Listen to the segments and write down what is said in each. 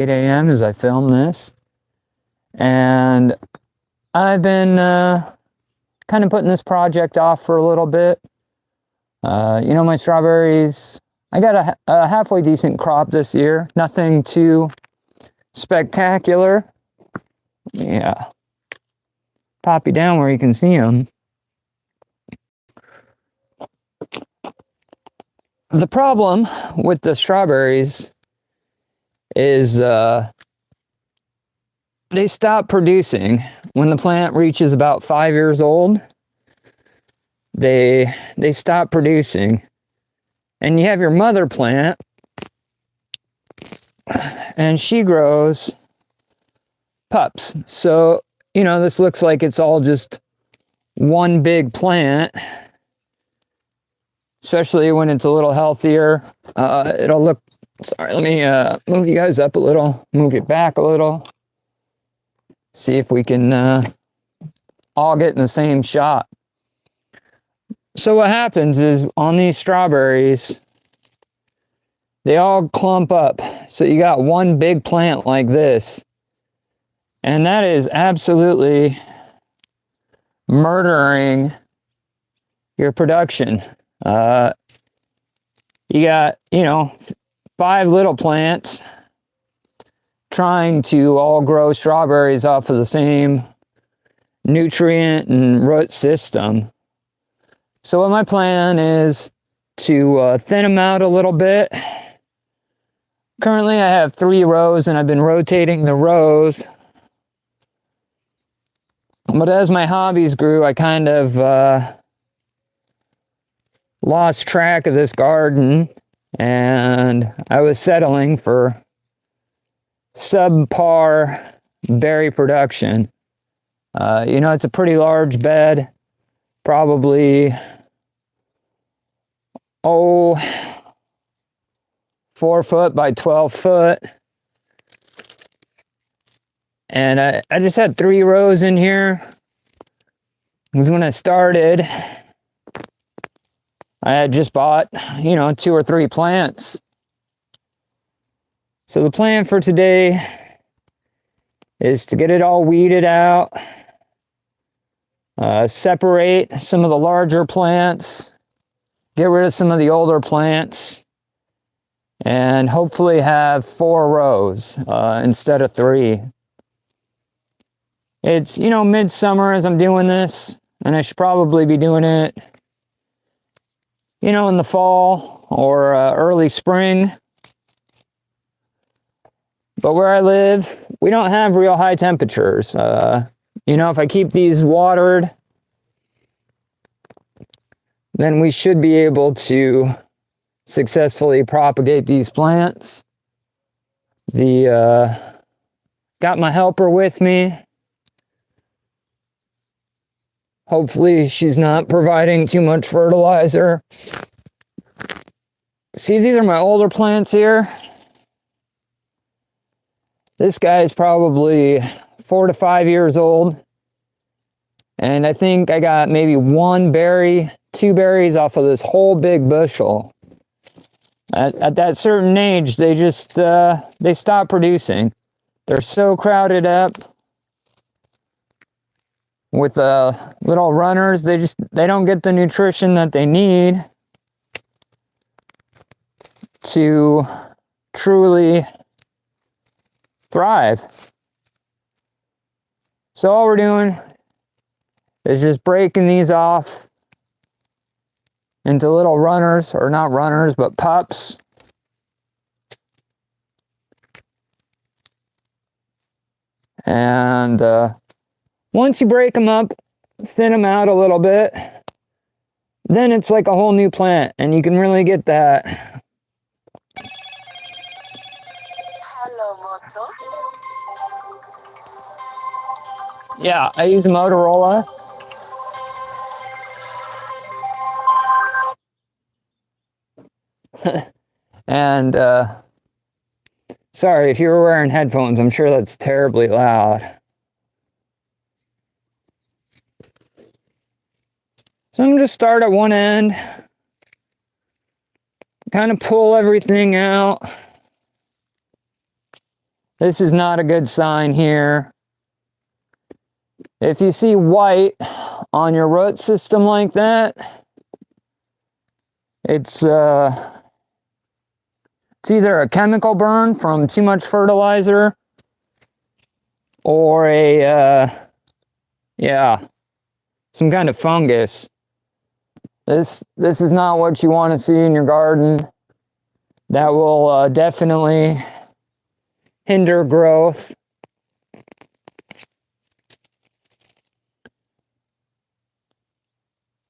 8 a.m. as I film this. And I've been kind of putting this project off for a little bit. My strawberries, I got a halfway decent crop this year. Nothing too spectacular. Yeah. Pop you down where you can see them. The problem with the strawberries is they stop producing when the plant reaches about 5 years old. They stop producing, and you have your mother plant, and she grows pups. So this looks like it's all just one big plant, especially when it's a little healthier. It'll look, sorry, let me move you guys up a little, move you back a little. See if we can all get in the same shot. So what happens is on these strawberries, they all clump up. So you got one big plant like this. And that is absolutely murdering your production. You got, 5 little plants trying to all grow strawberries off of the same nutrient and root system. So what my plan is to thin them out a little bit. Currently I have 3 rows and I've been rotating the rows. But as my hobbies grew, I kind of lost track of this garden, and I was settling for subpar berry production. It's a pretty large bed, probably 4 foot by 12 foot. And I just had 3 rows in here. Because when I started, I had just bought, 2 or 3 plants. So the plan for today is to get it all weeded out, separate some of the larger plants, get rid of some of the older plants, and hopefully have 4 rows instead of 3. It's, midsummer as I'm doing this, and I should probably be doing it, in the fall or early spring. But where I live, we don't have real high temperatures. If I keep these watered, then we should be able to successfully propagate these plants. Got my helper with me. Hopefully she's not providing too much fertilizer. See, these are my older plants here. This guy is probably 4 to 5 years old. And I think I got maybe 1 berry, 2 berries off of this whole big bushel. At that certain age, they just, they stop producing. They're so crowded up with little runners. They don't get the nutrition that they need to truly thrive. So all we're doing is just breaking these off into little runners, or not runners, but pups. And once you break them up, thin them out a little bit, then it's like a whole new plant, and you can really get that. Hello, Moto. Yeah, I use a Motorola. And sorry if you were wearing headphones, I'm sure that's terribly loud. So I'm just start at one end, kind of pull everything out. This is not a good sign here. If you see white on your root system like that, it's either a chemical burn from too much fertilizer or some kind of fungus. This is not what you want to see in your garden. That will definitely hinder growth.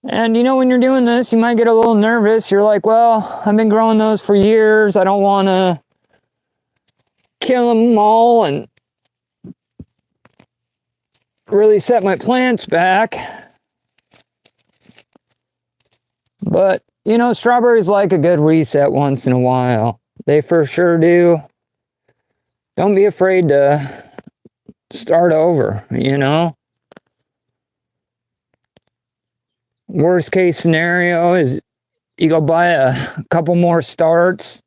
And you know, when you're doing this, you might get a little nervous. You're like, well, I've been growing those for years. I don't want to kill them all and really set my plants back. But, you know, strawberries like a good reset once in a while. They for sure do. Don't be afraid to start over, you know. Worst case scenario is you go buy a couple more starts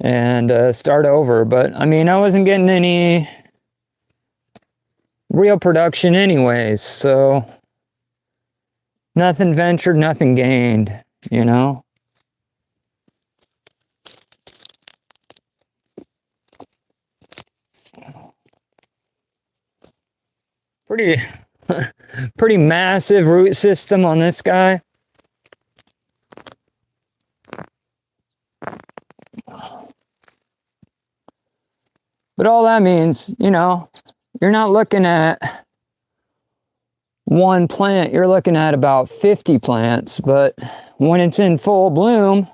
and start over. But, I mean, I wasn't getting any real production anyways, so nothing ventured, nothing gained, you know? Pretty massive root system on this guy. But all that means, you know, you're not looking at one plant, you're looking at about 50 plants, but when it's in full bloom,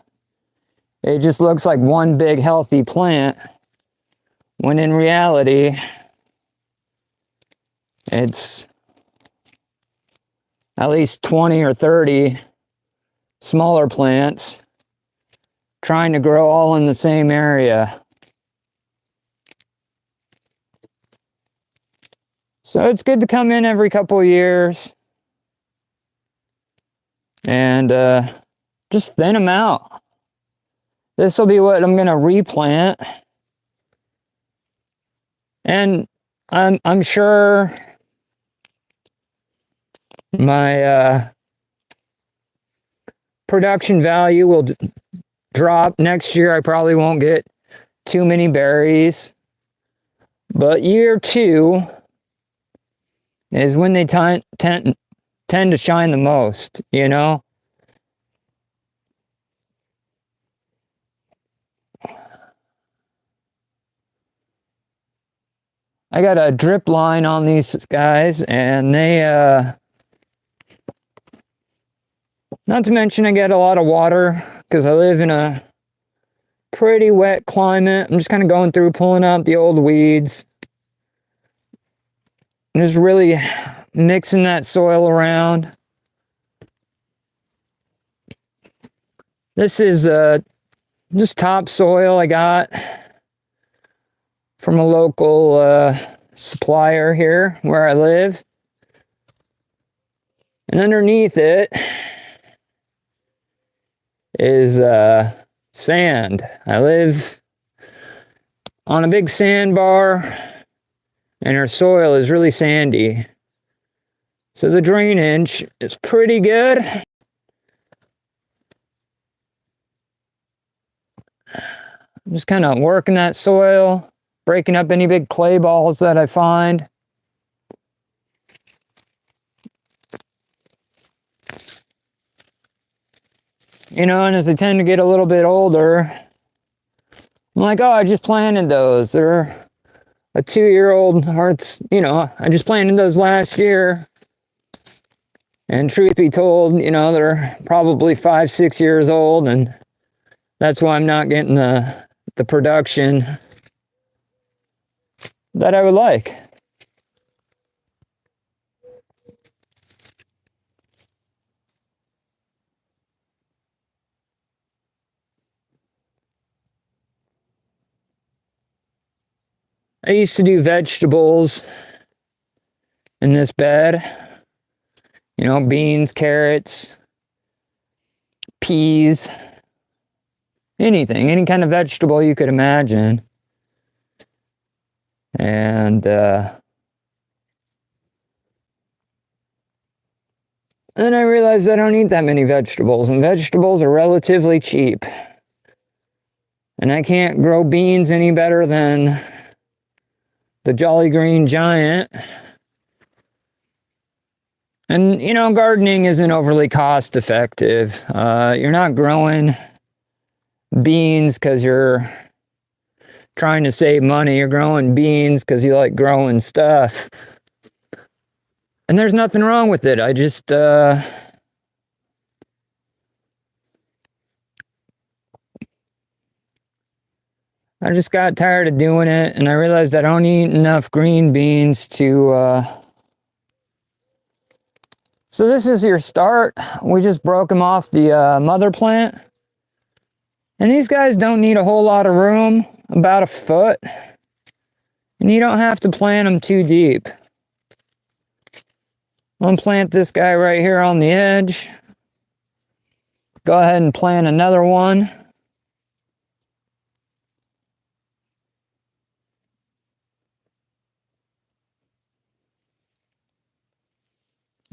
it just looks like one big healthy plant, when in reality, it's at least 20 or 30 smaller plants trying to grow all in the same area. So it's good to come in every couple of years and just thin them out. This will be what I'm going to replant. And I'm sure my production value will drop next year. I probably won't get too many berries, but year 2 is when they tend to shine the most, you know? I got a drip line on these guys, and they, not to mention I get a lot of water because I live in a pretty wet climate. I'm just kind of going through, pulling out the old weeds. Just really mixing that soil around. This is just topsoil I got from a local supplier here where I live. And underneath it is sand. I live on a big sandbar, and our soil is really sandy. So the drainage is pretty good. I'm just kind of working that soil, breaking up any big clay balls that I find. You know, and as they tend to get a little bit older, I'm like, oh, I just planted those. They're a 2-year-old, or it's, you know, I just planted those last year. And truth be told, you know, they're probably 5-6 years old, and that's why I'm not getting the production that I would like. I used to do vegetables in this bed. You know, beans, carrots, peas, anything, any kind of vegetable you could imagine. And then I realized I don't eat that many vegetables, and vegetables are relatively cheap. And I can't grow beans any better than the Jolly Green Giant. And, you know, gardening isn't overly cost effective. You're not growing beans because you're trying to save money. You're growing beans because you like growing stuff. And there's nothing wrong with it. I just got tired of doing it, and I realized I don't eat enough green beans to So this is your start. We just broke them off the mother plant. And these guys don't need a whole lot of room, about a foot. And you don't have to plant them too deep. I'm gonna plant this guy right here on the edge. Go ahead and plant another one.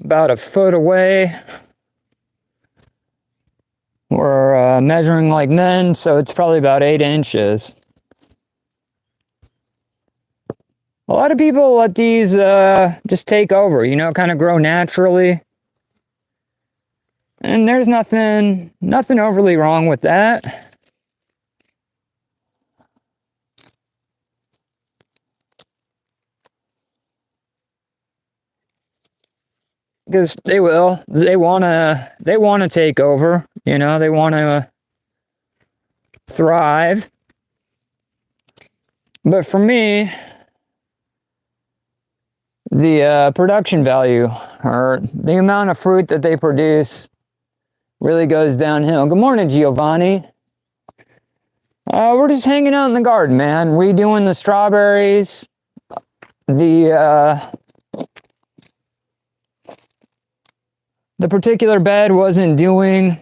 About a foot away. We're measuring like men, so it's probably about 8 inches. A lot of people let these just take over, you know, kind of grow naturally. And there's nothing overly wrong with that. Because they will. They wanna take over, you know, they wanna thrive. But for me, the production value, or the amount of fruit that they produce, really goes downhill. Good morning, Giovanni. We're just hanging out in the garden, man. Redoing the strawberries. The particular bed wasn't doing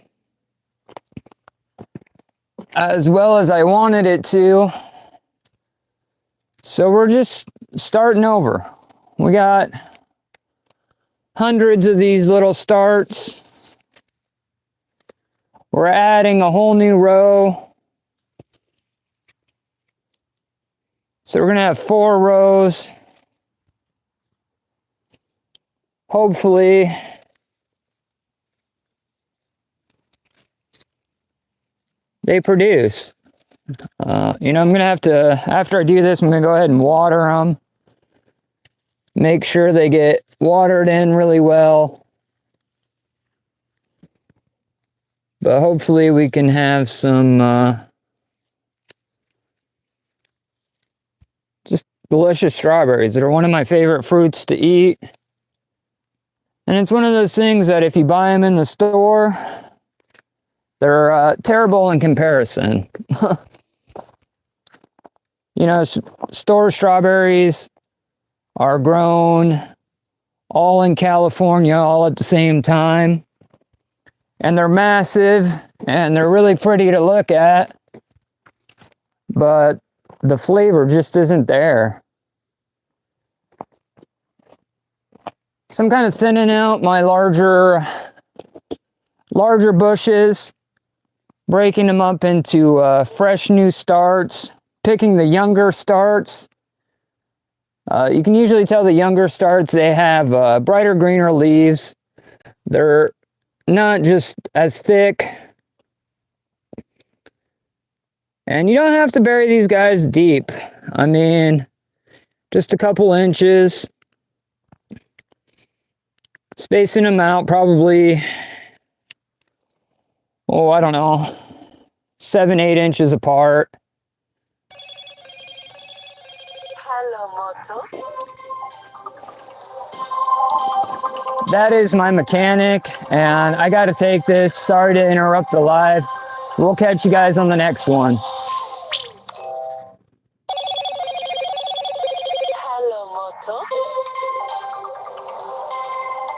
as well as I wanted it to. So we're just starting over. We got hundreds of these little starts. We're adding a whole new row. So we're gonna have 4 rows. Hopefully, they produce. You know, I'm gonna have to, after I do this, I'm gonna go ahead and water them. Make sure they get watered in really well. But hopefully we can have some just delicious strawberries that are one of my favorite fruits to eat. And it's one of those things that if you buy them in the store, they're terrible in comparison. You know, store strawberries are grown all in California, all at the same time. And they're massive, and they're really pretty to look at. But the flavor just isn't there. So I'm kind of thinning out my larger bushes, breaking them up into fresh new starts, picking the younger starts. You can usually tell the younger starts, they have brighter greener leaves. They're not just as thick. And you don't have to bury these guys deep. I mean, just a couple inches. Spacing them out probably, oh, I don't know, 7, 8 inches apart. Hello, Moto. That is my mechanic, and I got to take this. Sorry to interrupt the live. We'll catch you guys on the next one.